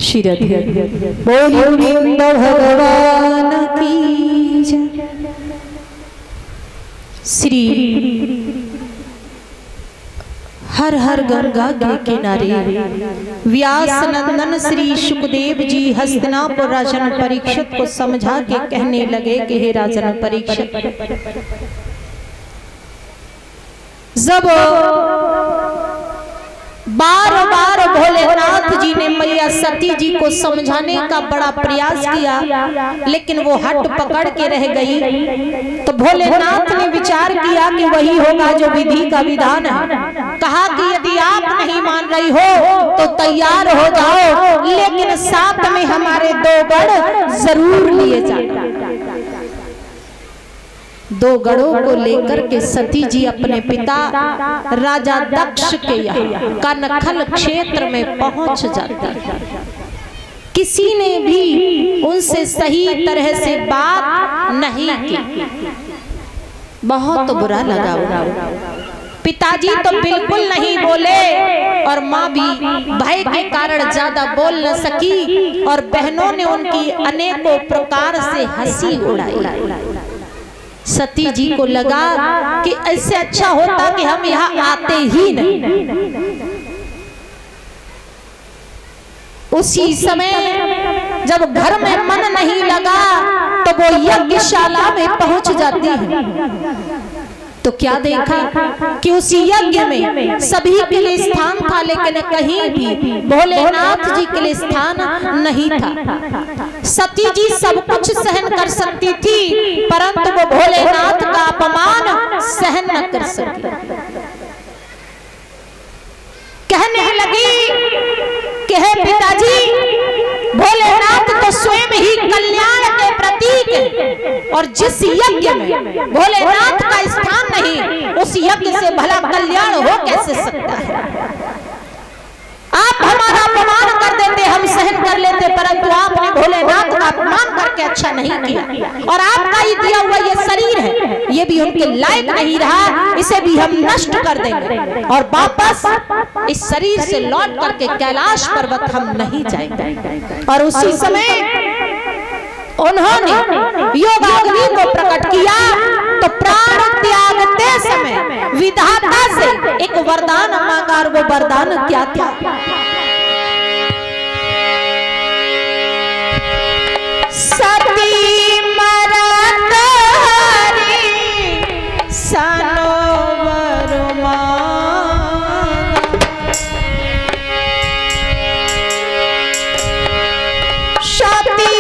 श्री बोलिए भगवान की जय। श्री हर हर गंगा के किनारे व्यास नंदन श्री सुखदेव जी हस्तिनापुर राजन परीक्षित को समझा के कहने लगे कि हे राजन परीक्षित, जब बार बार भोलेनाथ जी ने मैया सती जी को समझाने का बड़ा प्रयास किया, लेकिन वो हट पकड़ के रह गई। तो भोलेनाथ ने विचार किया कि वही होगा जो विधि का विधान है। कहा कि यदि आप नहीं मान रही हो तो तैयार हो जाओ, लेकिन साथ में हमारे 2 गढ़ जरूर लिए जाए। 2 गढ़ों को लेकर के सती जी अपने पिता राजा दक्ष के यहाँ कनखल क्षेत्र में पहुंच जाती। किसी ने भी उनसे सही तरह से बात नहीं की। बहुत बुरा लगा। पिताजी तो बिल्कुल नहीं बोले और माँ भी भय के कारण ज्यादा बोल न सकी, और बहनों ने उनकी अनेकों प्रकार से हंसी उड़ाई। सती जी को लगा कि ऐसे अच्छा होता कि हम यहाँ आते ही नहीं। उसी समय जब घर में मन नहीं लगा तो वो यज्ञशाला में पहुंच जाती है। तो क्या देखा कि उस यज्ञ में सभी के लिए स्थान था, लेकिन कहीं भी भोलेनाथ जी के लिए स्थान नहीं था। सती जी सब कुछ सहन कर सकती थी, परंतु वो भोलेनाथ का अपमान सहन न कर सकी। कहने लगी कि हे पिताजी, भोलेनाथ तो स्वयं ही कल्याण के प्रतीक है, और जिस यज्ञ में भोलेनाथ का स्थान नहीं, उस यज्ञ से भला कल्याण हो कैसे सकता है। आप हमारा अपमान कर देते, हम सहन कर लेते, परंतु आपने भोलेनाथ का अपमान करके अच्छा नहीं किया। और आपका ही दिया हुआ ये शरीर है, ये भी उनके लायक नहीं रहा, इसे भी हम नष्ट कर देंगे और वापस इस शरीर से लौट करके कैलाश पर्वत हम नहीं जाएंगे। और उसी समय उन्होंने योगाग्नि को प्रकट किया। तो प्राण त्यागते समय विधाता से एक वरदान मांगा, और वो वरदान क्या था? सती मरत हरि सनोवर मांगा, सती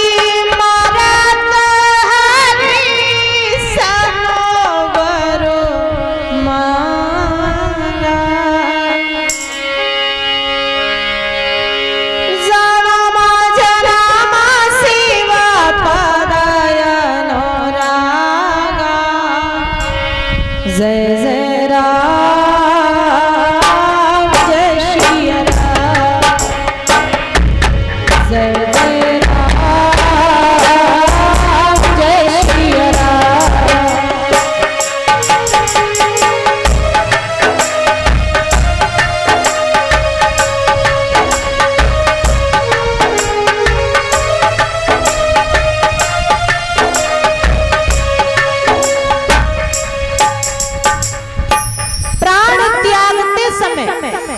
जय जय राम, जय श्री राम, जय जय राम, जय श्री राम।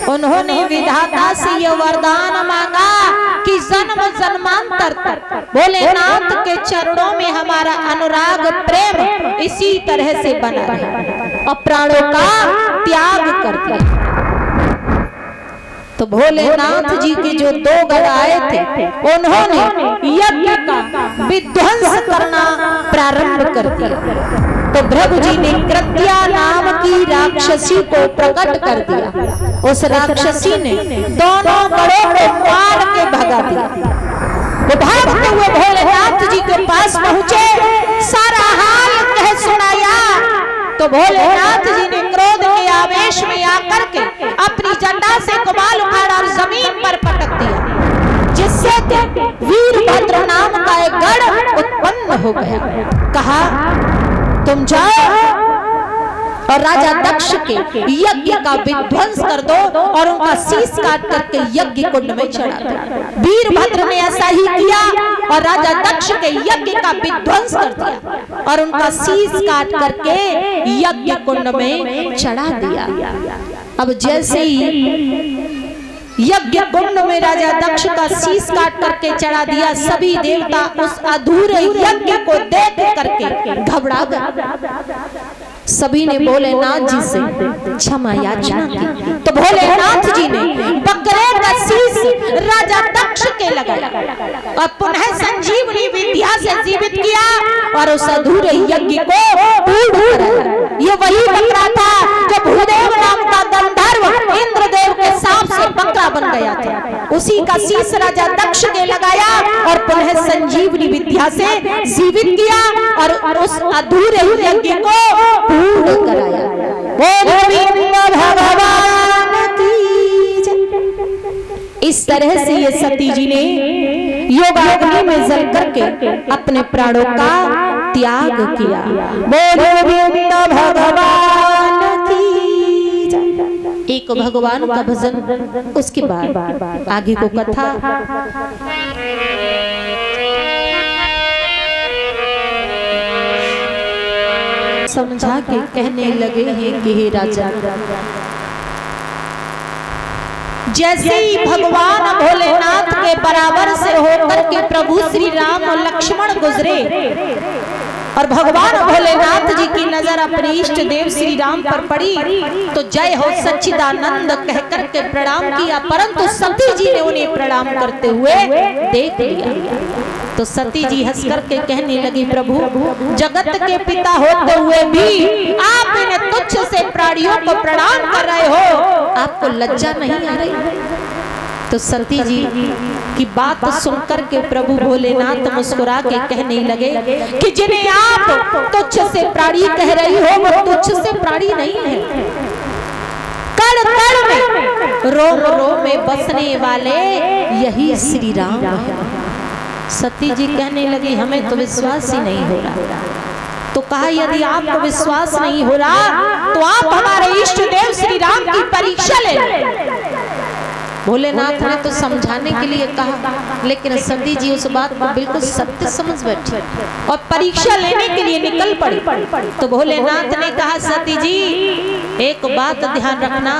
उन्होंने विधाता से यह वरदान मांगा कि जन्म जन्मांतर तक भोलेनाथ के चरणों में हमारा अनुराग प्रेम इसी तरह से बना रहे, और प्राणों का त्याग कर दिया। तो भोलेनाथ जी के जो 2 गढ़ आए थे, उन्होंने यज्ञ का विध्वंस करना प्रारंभ कर दिया। तो प्रभु जी ने कृत्या नाम की राक्षसी को प्रकट कर दिया। उस राक्षसी ने दोनों गढ़ों को मार के भगा दिया। वो भागते हुए भोलेनाथ जी के पास पहुंचे, सारा हाल कह सुनाया। तो भोलेनाथ जी ने क्रोध के आवेश में आकर के अपनी जटा से कुमाल उखाड़ा और जमीन पर पटक दिया, जिससे वीरभद्र नाम का एक गढ़ उत्पन्न हो गया। कहा तुम जाओ और राजा दक्ष के यज्ञ का विध्वंस कर दो और उनका शीश काट करके यज्ञ कुंड में चढ़ा दो। वीरभद्र ने ऐसा ही किया और राजा दक्ष के यज्ञ का विध्वंस कर दिया और उनका शीश काट करके यज्ञ कुंड में चढ़ा दिया। अब जैसे ही यज्ञ कुंड में राजा दक्ष का शीश काट करके चढ़ा दिया, सभी देवता उस अधूरे यज्ञ को देख करके घबरा गए। सभी ने भोलेनाथ जी से क्षमा याचना की, तो भोलेनाथ जी ने बकरे का शीश राजा दक्ष के लगाया और पुनः संजीवनी विद्या से जीवित किया और उस अधूरे यज्ञ को पूर्ण कराया। ये वही बकरा था जो भूदेव नाम का गंधर्व इंद्रदेव के सांप से बकरा बन गया था। उसी का शीश राजा दक्ष ने लगाया और पुनः संजीवनी विद्या से जीवित किया और उस अधूरे यज्ञ को पूर्ण कराया। गोविंद भगवान की जय। इस तरह से ये सती जी ने योगाग्नि में जल करके अपने प्राणों का त्याग किया। गोविंद भगवान की जय। एक भगवान का भजन, उसके बाद आगे को कथा। समझा के कहने लगे हैं कि हे राजा, जैसे ही भगवान भोलेनाथ के बराबर से होकर के प्रभु श्री राम और लक्ष्मण गुजरे और भगवान भोलेनाथ जी की नजर अपने इष्ट देव श्री राम पर पड़ी तो जय हो सच्चिदानंद कह करके प्रणाम किया, परंतु सती जी ने उन्हें प्रणाम करते हुए देख लिया। तो सती जी हंस करके कहने लगी, प्रभु जगत के पिता होते हुए भी आप इन तुच्छ से प्राणियों को प्रणाम कर रहे हो, आपको लज्जा नहीं आ रही? तो सती जी की बात सुनकर के प्रभु भोलेनाथ मुस्कुरा के कहने लगे कि जिन्हें आप तुच्छ से प्राणी कह रही हो वो तुच्छ से प्राणी नहीं है, कण कण में रोम रोम में बसने वाले यही श्री राम है। सती जी कहने लगी, हमें तो विश्वास ही नहीं हो रहा। तो कहा, यदि आपको विश्वास नहीं हो रहा तो आप हमारे इष्ट देव श्री राम की परीक्षा ले। भोलेनाथ ने तो समझाने के लिए कहा, लेकिन सती जी उस बात को बिल्कुल सत्य समझ बैठी और परीक्षा लेने के लिए निकल पड़ी। तो भोलेनाथ ने कहा, सती जी एक बात ध्यान रखना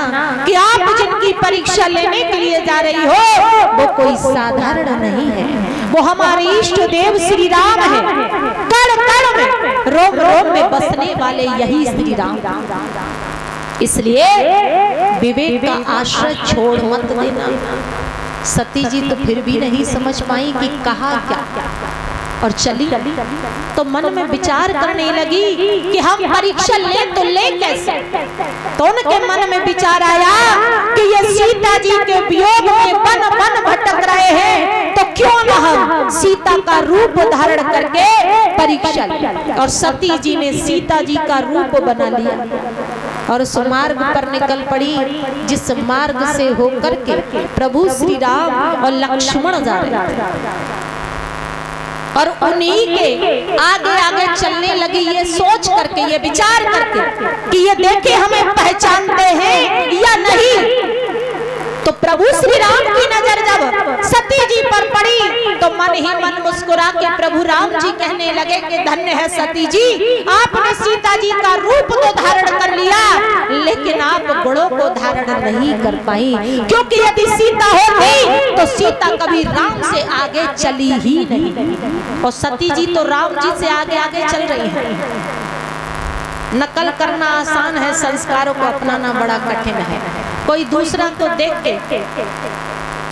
कि आप जिनकी परीक्षा लेने के लिए जा रही हो वो कोई साधारण नहीं है, वो हमारे इष्ट देव श्री राम है। कण कण में रोम रोम में बसने वाले यही श्री राम। इसलिए विवेक का आश्रय छोड़ मत देना। सती जी तो फिर भी नहीं समझ पाई कि कहा क्या और चली तो मन में विचार करने लगी कि हम परीक्षा ले तो ले कैसे। तो उनके मन में विचार आया कि ये सीता जी के वियोग में वन वन भटक रहे हैं, तो क्यों न हम सीता का रूप धारण करके परीक्षा लें। और सती जी ने सीता जी का रूप बना लिया और उस मार्ग पर निकल पड़ी जिस मार्ग से होकर के प्रभु श्री राम और लक्ष्मण जा रहे थे। और उन्हीं के आगे आगे चलने लगी, ये सोच करके, ये विचार करके कि ये देखे हमें पहचानते हैं या नहीं। तो प्रभु श्री राम की नजर जब सती जी पर पड़ी तो मन ही मन मुस्कुरा के प्रभु राम जी कहने लगे कि धन्य है सती जी, आपने सीता जी का रूप तो धारण कर लिया लेकिन आप गुणों को धारण नहीं कर पाई, क्योंकि यदि सीता होती तो सीता कभी राम से आगे चली ही नहीं। और सती जी तो राम जी से आगे आगे चल रही है। नकल करना आसान है, संस्कारों को अपनाना बड़ा कठिन है। कोई दूसरा को देख के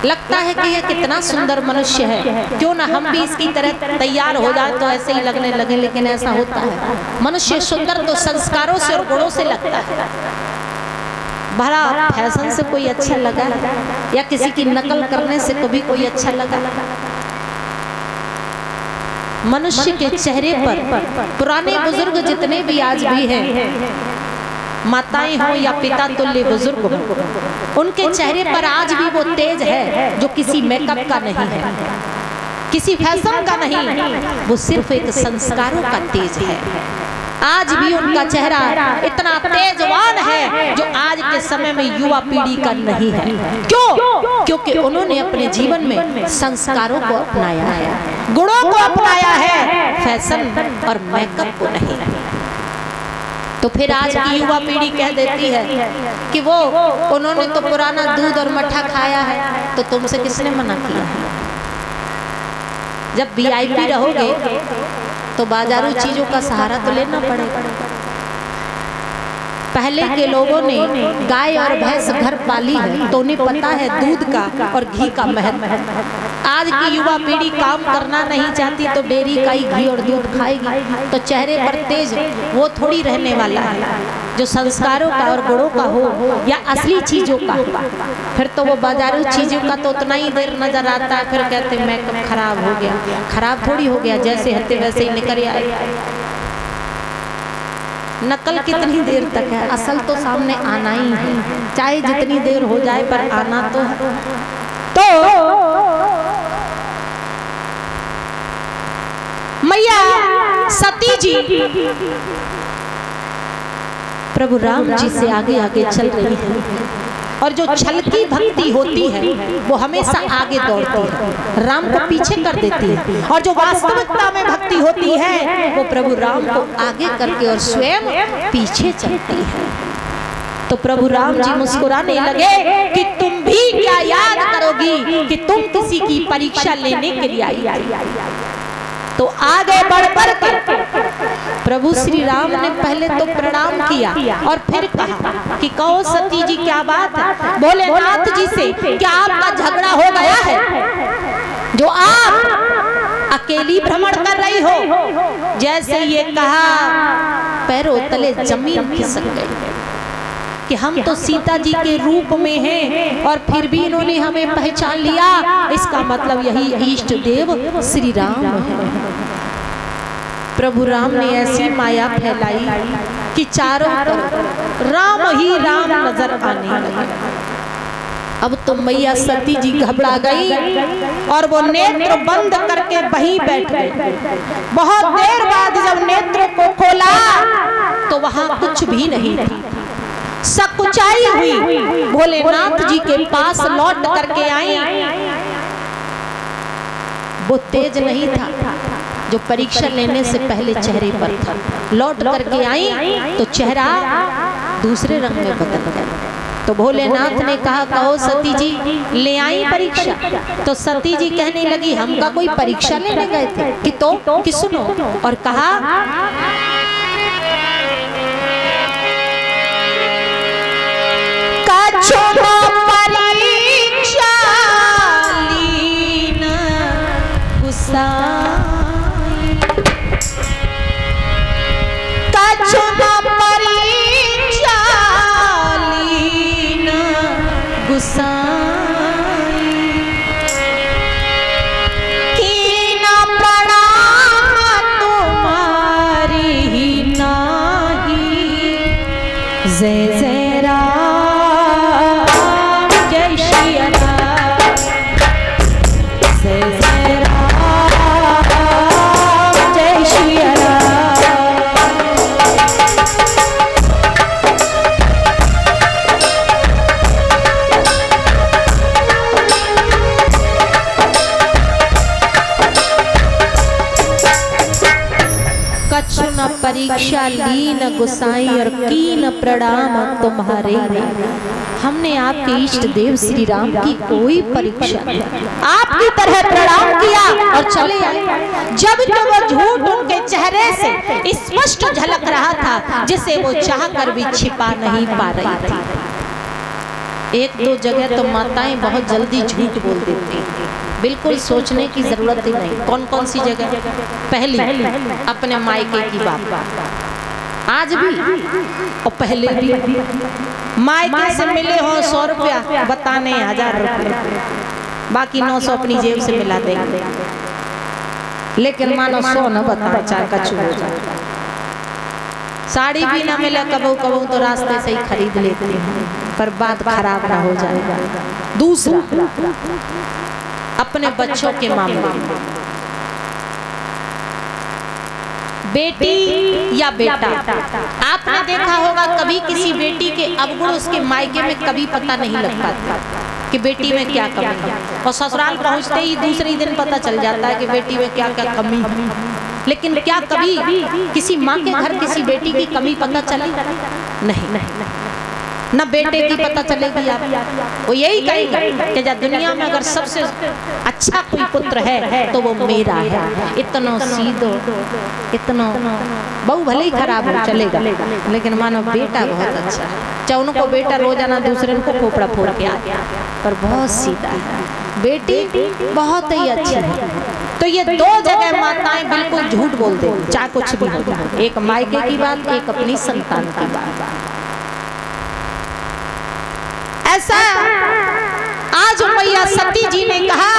लगता है कि ये कितना सुंदर मनुष्य है, क्यों ना हम भी इसकी तरह तैयार हो जाए तो ऐसे ही लगने लगे, लेकिन ऐसा होता है। मनुष्य सुंदर तो संस्कारों से और गुणों से लगता है। भला फैशन से कोई अच्छा लगा या किसी की नकल करने से कभी कोई अच्छा लगा? मनुष्य के चेहरे पर पुराने बुजुर्ग जितने भी आज भी हैं, माताएं हो या पिता तुल्य बुजुर्ग हो, उनके चेहरे पर आज भी वो तेज है जो किसी मेकअप का नहीं है, किसी फैशन का नहीं, वो सिर्फ एक संस्कारों का तेज है। आज भी उनका चेहरा इतना तेजवान है जो आज के समय में युवा पीढ़ी का नहीं है। क्यों? क्योंकि उन्होंने अपने जीवन में संस्कारों को अपनाया है, गुणों को अपनाया है, फैशन और मेकअप को नहीं। तो फिर आज की युवा पीढ़ी कह देती है कि वो उन्होंने तो पुराना दूध और मट्ठा खाया है, तो तुमसे किसने मना किया? जब वीआईपी रहोगे तो बाजारू चीजों का सहारा तो लेना पड़ेगा। पहले के लोगों ने गाय और भैंस घर पाली है तो उन्हें पता है दूध का और घी का महत्व। आज की युवा पीढ़ी काम करना नहीं चाहती तो डेयरी का ही घी और दूध खाएगी, तो चेहरे पर तेज वो थोड़ी रहने वाला है जो संस्कारों का और गुणों का हो या असली चीजों का। फिर तो वो बाजारू चीजों का तो उतना ही देर नजर आता है, फिर कहते मेकअप खराब हो गया। खराब थोड़ी हो गया, जैसे हते वैसे ही निकल आए। नकल कितनी देर तक है, असल तो सामने आना ही है, चाहे जितनी देर हो जाए पर आना तो है। तो मैया सती जी प्रभु राम जी से आगे आगे चल रही है, और जो छल की भक्ति होती है वो हमेशा आगे दौड़ती है, राम को पीछे कर देती है, और जो वास्तविकता में भक्ति होती है वो प्रभु राम को आगे करके और स्वयं पीछे चलती है। तो प्रभु राम जी मुस्कुराने लगे कि तुम भी क्या याद करोगी कि तुम किसी की परीक्षा लेने के लिए आई। तो आगे बढ़ कर प्रभु श्री राम ने पहले तो प्रणाम किया और फिर कहा कि कहो सती जी क्या बात है, भोलेनाथ जी से क्या आपका झगड़ा हो गया है जो आप अकेली भ्रमण कर रही हो? जैसे ये कहा पैरों तले जमीन खिसक गई कि हम तो सीता जी के रूप में हैं और फिर भी इन्होंने हमें पहचान लिया, इसका मतलब यही इष्ट देव श्री राम है। प्रभु राम ने ऐसी माया फैलाई कि चारों तरफ राम ही राम नजर आने लगे। अब तो मैया सती जी घबरा गई और वो नेत्र बंद करके वहीं बैठ गई। बहुत देर बाद जब नेत्रों को खोला तो वहां कुछ भी नहीं थी, सकुचाई हुई भोलेनाथ जी के पास लौट करके आई। वो तेज नहीं था जो परीक्षा लेने से पहले चेहरे पर था, लौट करके आई तो चेहरा दूसरे रंग में बदल गया। तो भोलेनाथ ने कहा कहो सती जी ले आई परीक्षा? तो सती जी कहने लगी हम का कोई परीक्षा लेने गए थे कि सुनो, और कहा परीक्षा लीन गुसाई, कछुआ परीक्षा लीन गुसाई, कीन प्रणाम तुम्हारी ही नाही, जय जय राम परीक्षा लीन गुसाई और कीन प्रणाम तुम्हारे। हमने आपके इष्ट देव श्री राम की कोई परीक्षा नहीं, आपकी तरह प्रणाम किया और चले आए। जब वो झूठ उनके चेहरे से स्पष्ट झलक रहा था जिसे वो चाहकर भी छिपा नहीं पा रही थी। एक दो जगह तो माताएं बहुत जल्दी झूठ बोल देती हैं, बिल्कुल सोचने की जरूरत ही नहीं। कौन कौन सी जगह? पहली अपने मायके की बात, आज भी और पहले भी मायके से मिले हो 100 रुपया बताने 1000 रुपया, बाकी 900 अपनी जेब से मिला देंगे। लेकिन मानो 100 न बताए चार का चूहो जाए। साड़ी भी ना मिले कबू कबू तो रास्ते से ही खरीद लेते हैं, पर बात खराब ना हो जाए। दूसरा अपने बच्चों के मामले में, बेटी या बेटा। आपने देखा होगा कभी किसी बेटी के अवगुण उसके मायके में कभी पता नहीं लग पाता कि बेटी में क्या कमी है, और ससुराल पहुंचते ही दूसरे दिन पता चल जाता है कि बेटी में क्या क्या कमी है। लेकिन क्या कभी किसी माँ के घर किसी बेटी की कमी पता चली? नहीं, न बेटे की पता चलेगी। आप वो यही कहेंगे कि जब दुनिया में अगर सबसे अच्छा कोई पुत्र है तो वो मेरा है। इतना सीधो, इतना बहु भले ही खराब हो चलेगा, लेकिन मानो बेटा बहुत अच्छा है। चाहे उनको बेटा रोजाना दूसरे को खोपड़ा फोड़ के आता, पर बहुत सीधा है। बेटी बहुत ही अच्छी है। तो ये दो जगह माताएं बिल्कुल झूठ बोलते हैं, चाहे कुछ भी हो, एक मायके की बात, एक अपनी संतान की बात। ऐसा आज मैया सती जी ने कहा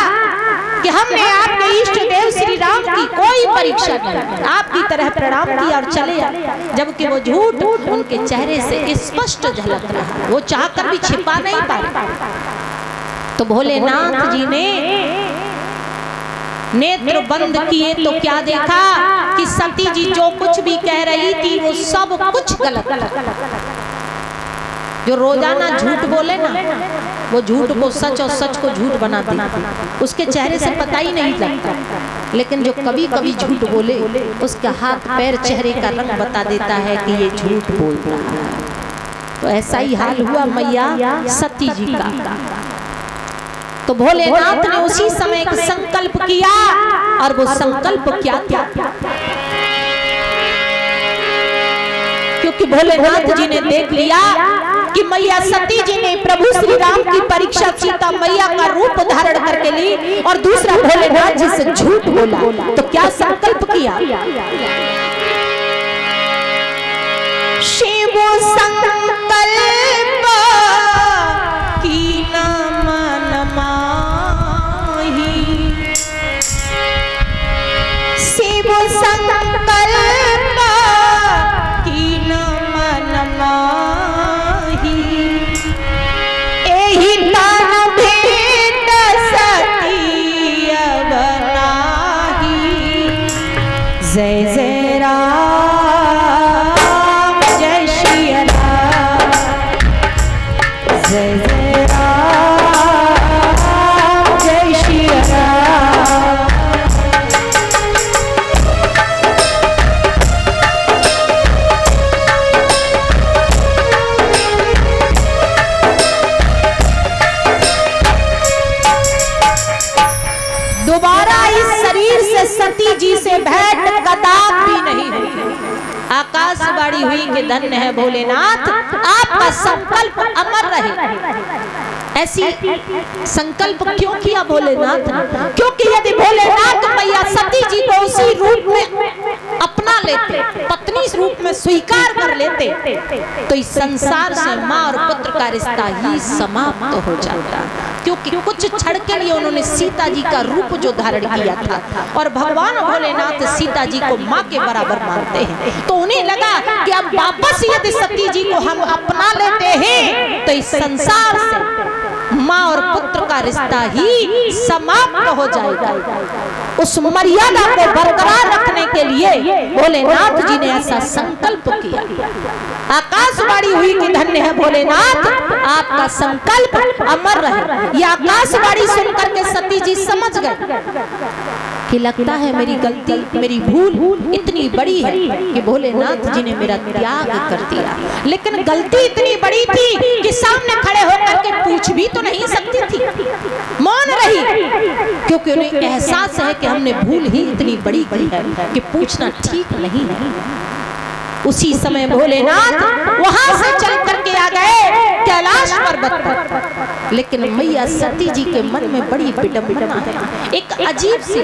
कि हमने आपके इष्ट देव श्री राम की कोई परीक्षा नहीं, आपकी तरह प्रणाम किया और चले आए, जबकि वो झूठ उनके चेहरे से स्पष्ट झलक रहा, वो चाहकर भी छिपा नहीं पाए। तो भोलेनाथ जी ने नेत्र बंद किए तो क्या देखा कि सती जी जो कुछ भी कह रही थी वो सब कुछ गलत। जो रोजाना झूठ बोले ना, वो झूठ को सच और सच को झूठ बना देती, उसके चेहरे से पता ही नहीं लगता। लेकिन जो कभी कभी झूठ बोले, उसका हाथ पैर चेहरे का रंग बता देता है कि ये झूठ बोल रहा है। तो ऐसा ही हाल हुआ मैया सती जी का। तो भोलेनाथ ने उसी समय एक संकल्प किया, और वो संकल्प क्या था? क्योंकि भोलेनाथ जी ने देख लिया कि मैया सती जी ने प्रभु श्री राम की परीक्षा सीता मैया का रूप धारण करके ली, और दूसरा भोलेनाथ जी से झूठ बोला। तो क्या संकल्प किया? शिव संकल्प की मन माही, शिव संकल्प जय जय राम, जय श्री राम, जय जय राम, जय श्री राम। दोबारा इस शरीर से सती जी से भेंट कदापि नहीं हुई। आकाशवाणी हुई कि धन्य है भोलेनाथ, आपका संकल्प अमर रहे। ऐसी संकल्प क्यों किया भोलेनाथ ने? क्योंकि यदि भोलेनाथ मैया सती जी को उसी रूप में अपना लेते, पत्नी रूप में स्वीकार कर लेते, तो इस संसार से माँ और पुत्र का रिश्ता ही समाप्त हो जाता। क्योंकि कुछ क्षण के लिए उन्होंने सीता जी का रूप जो धारण किया था, और भगवान भोलेनाथ सीता जी को माँ के बराबर मानते हैं, तो उन्हें लगा कि अब वापस यदि सती जी को हम अपना लेते हैं तो इस संसार से माँ और पुत्र का रिश्ता ही समाप्त हो जाएगा। उस मर्यादा को बरकरार रखने के लिए भोलेनाथ जी ने ऐसा संकल्प किया। आकाशवाणी हुई कि धन्य है भोलेनाथ, आपका संकल्प अमर रहे। यह आकाशवाणी सुनकर के सती जी समझ गए कि लगता है मेरी गलती, मेरी भूल इतनी बड़ी है कि भोलेनाथ जी ने मेरा त्याग कर दिया। लेकिन गलती इतनी बड़ी थी कि सामने खड़े होकर के पूछ भी तो नहीं सकती थी, मौन रही, क्योंकि उन्हें एहसास है कि हमने भूल ही इतनी बड़ी की है कि पूछना ठीक नहीं है। उसी समय भोलेनाथ वहां से चल करके आ गए कैलाश पर्वत पर। लेकिन मैया सती जी के मन में बड़ी विडंबना है, एक अजीब सी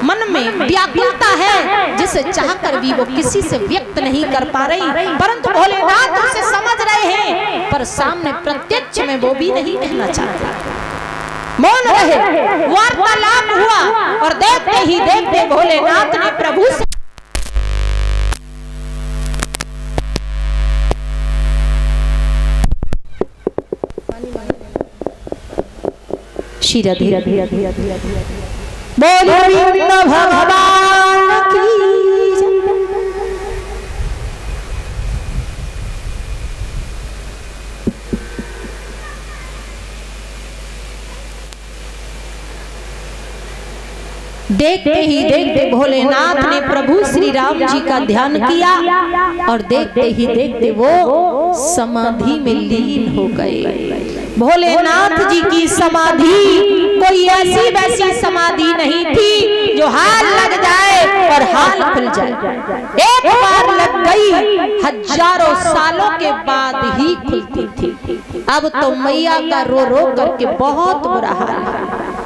मन में व्याकुलता है जिसे चाहकर भी वो किसी से व्यक्त नहीं कर पा रही। परंतु भोलेनाथ उसे समझ रहे हैं, पर सामने प्रत्यक्ष में वो भी नहीं कहना चाहते। मौन रहे, वार्तालाप हुआ, और देखते ही देखते भोलेनाथ ने प्रभु से धीरे धीरे बोलो भगवान की देखते ही देखते भोलेनाथ ने प्रभु श्री राम जी का ध्यान किया और देखते ही देखते वो समाधि में लीन हो गए। भोलेनाथ जी की समाधि कोई ऐसी वैसी समाधि नहीं थी जो हाल लग जाए और हाल खुल जाए। एक बार लग गई, हजारों सालों के बाद ही खुलती थी। अब तो मैया का रो रो करके बहुत बुरा हाल है।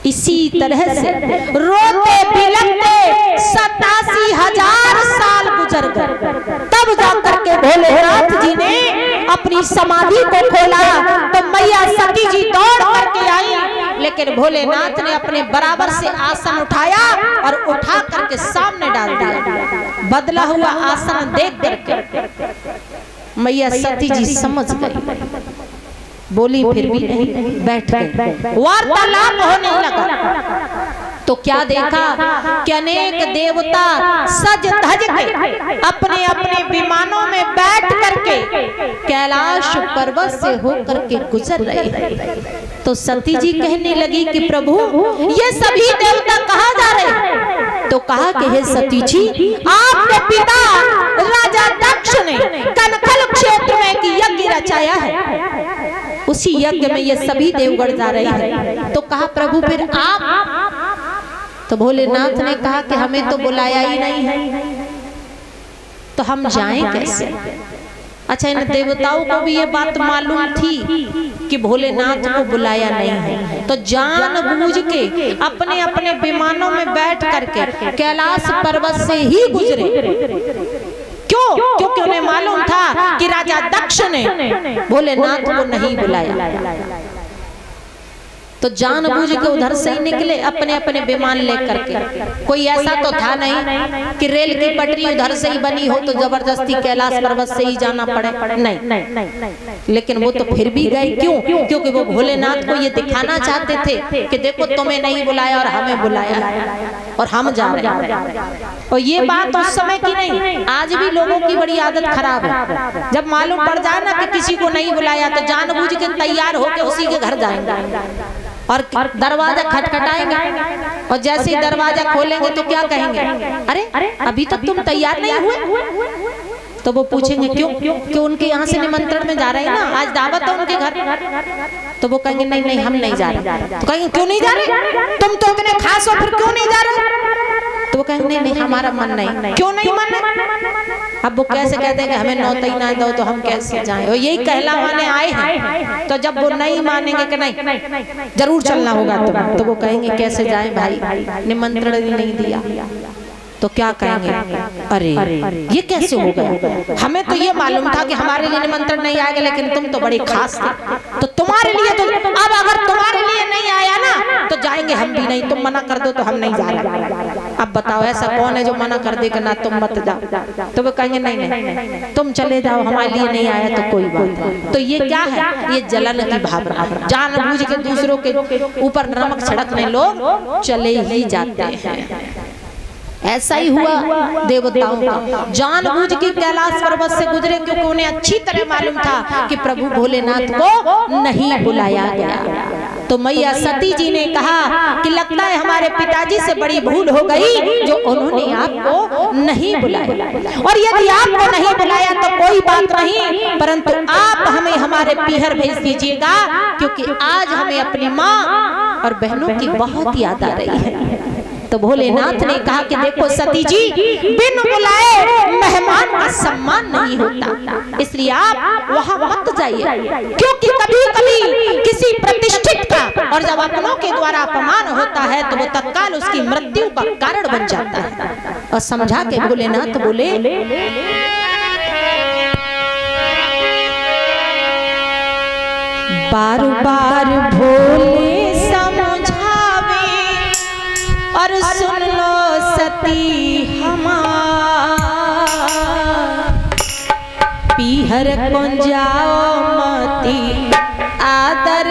इसी तरह से रोते बिलखते 87,000 साल गुजर गए। तब जाकर के भोलेनाथ जी ने अपनी समाधि को खोला तो मैया सती जी दौड़ करके आई, लेकिन भोलेनाथ ने अपने बराबर से आसन उठाया और उठा करके सामने डाल दिया। बदला हुआ आसन देख करके मैया सती जी समझ गई, बोली फिर भी नहीं, बैठ गई। वार्तालाप होने लगा तो क्या देखा कि अनेक देवता सज धज के अपने अपने विमानों में बैठ करके कैलाश पर्वत से होकर के गुजर रहे। तो सती जी कहने लगी कि प्रभु ये सभी देवता कहाँ जा रहे हैं? तो कहा कि हे सती जी, आपके पिता राजा दक्ष ने कनखल क्षेत्र में एक यज्ञ रचाया है, उसी यज्ञ में ये सभी देवगण जा रहे हैं। तो कहा प्रभु फिर आप? तो भोलेनाथ ने कहा कि हमें तो बुलाया ही नहीं है, तो हम जाएं कैसे? अच्छा, इन देवताओं को भी ये बात मालूम थी कि भोलेनाथ को बुलाया नहीं है, तो जानबूझ के अपने अपने विमानों में बैठ करके कैलाश पर्वत से ही गुजरे। क्यों? क्योंकि उन्हें मालूम था कि राजा दक्ष ने भोलेनाथ को नहीं बुलाया। तो जानबूझ के उधर से ही निकले अपने अपने विमान लेकर के। कोई ऐसा तो था नहीं कि रेल की पटरी उधर से ही बनी हो तो जबरदस्ती कैलाश पर्वत से ही जाना पड़े, नहीं। लेकिन वो तो फिर भी गए। क्यों? क्योंकि वो भोलेनाथ को ये दिखाना चाहते थे कि देखो तुम्हें नहीं बुलाया और हमें बुलाया और हम जा रहे हैं। और ये बात उस समय की नहीं, आज भी लोगों की बड़ी आदत खराब है। जब मालूम पड़ जाए ना कि किसी को नहीं बुलाया तो जानबूझ के तैयार होकर उसी के घर जाएंगे और दरवाजा खटखटाएंगे, और जैसे ही दरवाजा खोलेंगे तो क्या कहेंगे? अरे अभी तक तुम तैयार नहीं हुए? तो वो पूछेंगे क्यों? क्यों उनके यहाँ से निमंत्रण में जा रहे हैं ना, आज दावत है उनके घर। तो वो कहेंगे नहीं नहीं हम नहीं जा रहे। तो कहेंगे क्यों नहीं जा रहे? तुम तो इतने खास हो, फिर क्यों नहीं जा रहे? तो वो कहेंगे नहीं नहीं हमारा मन नहीं। क्यों नहीं मन है? अब वो कैसे कहते हैं कि हमें नौतई ना दो तो हम कैसे जाएं? और यही कहलावाने आए हैं। तो जब वो नहीं मानेंगे कि नहीं जरूर चलना होगा तो वो कहेंगे कैसे जाएं भाई, निमंत्रण नहीं दिया। तो क्या कहेंगे? अरे ये कैसे हो गया? हमें तो ये मालूम था कि हमारे लिए निमंत्रण नहीं आएगा, लेकिन तुम तो बड़े खास थे, तो तुम्हारे लिए तो अब अगर तुम्हारे लिए नहीं आया ना तो जाएंगे हम भी नहीं। तुम मना कर दो तो हम नहीं जा रहे। अब बताओ ऐसा कौन है जो मना कर दे कि ना तुम मत जाओ? तो वो कहेंगे नहीं नहीं तुम चले जाओ, हमारे लिए नहीं आया तो कोई बात नहीं। तो ये क्या है? ये जलन की भावना, जानबूझ के दूसरों के ऊपर नमक छिड़कने लोग चले ही जाते हैं। ऐसा ही हुआ देवताओं का, जानबूझ के कैलाश पर्वत से गुजरे क्योंकि उन्हें अच्छी तरह मालूम था कि प्रभु भोलेनाथ को नहीं बुलाया गया। तो मैया सती जी ने कहा कि लगता है हमारे पिताजी से बड़ी भूल हो गई जो उन्होंने आपको नहीं बुलाया, और यदि आपको नहीं बुलाया तो कोई बात नहीं, परंतु आप हमें हमारे पीहर भेज दीजिएगा, क्योंकि आज हमें अपनी माँ और बहनों की बहुत याद आ रही है। तो भोलेनाथ ने कहा कि देखो सती जी, बिन बुलाए मेहमान का सम्मान नहीं होता, इसलिए आप वहां मत जाइए, क्योंकि कभी कभी किसी प्रतिष्ठित का और जब अपनों के द्वारा अपमान होता है तो वो तत्काल उसकी मृत्यु का कारण बन जाता है। और समझा के भोलेनाथ बोले बार बार भोले और सुन लो सती हमार, पीहर को जाओ मती आदर